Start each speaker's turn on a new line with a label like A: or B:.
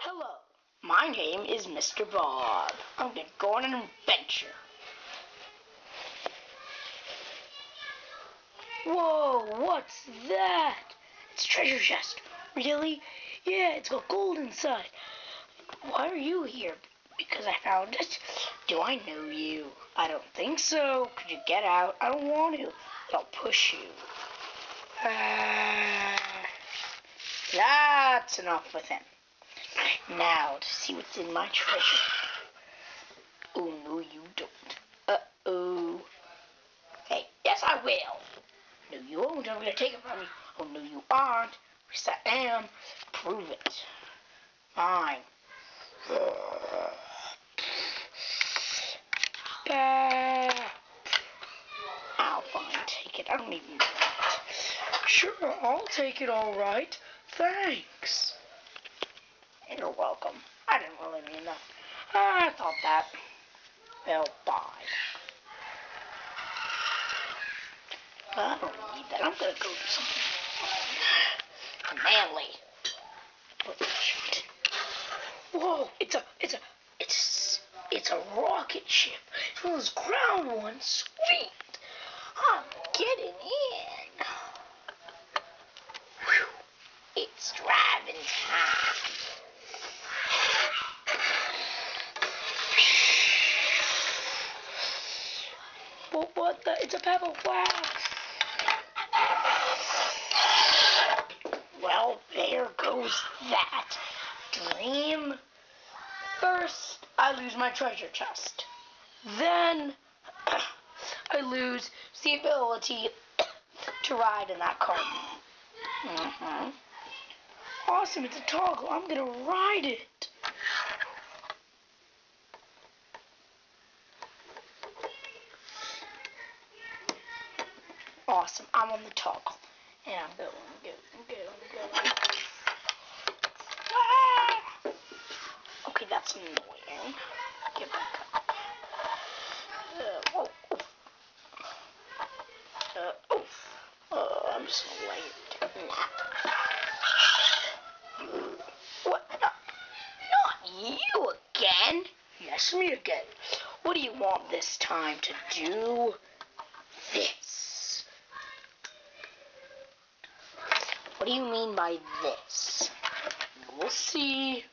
A: Hello, my name is Mr. Bob. I'm going to go on an adventure. Whoa, what's that? It's a treasure chest. Really? Yeah, it's got gold inside. Why are you here? Because I found it. Do I know you? I don't think so. Could you get out? I don't want to. I'll push you. That's enough with him. Now to see what's in my treasure. Oh, no, you don't. Uh-oh. Hey, yes, I will. No, you won't. I'm going to take it from you. Oh, no, you aren't. Yes, I am. Prove it. Fine. I'll fine. Take it. I don't even know it. Sure, I'll take it all right. Thanks. You're welcome. I didn't really mean that. I thought that. Well, bye. I don't need that. I'm gonna go do something manly. Oh, shoot. Whoa! It's a rocket ship. It's one of those ground ones. Sweet. I'm getting in. Whew. It's driving time. What the? It's a pebble. Wow. Well, there goes that dream. First, I lose my treasure chest. Then, I lose the ability to ride in that car. Awesome, it's a toggle. I'm gonna ride it. Awesome, I'm on the toggle. And I'm going. Ah! Okay, that's annoying. Get back up. I'm just gonna lay it down. What? Not you again? Yes, me again. What do you want this time to do? This. What do you mean by this? We'll see.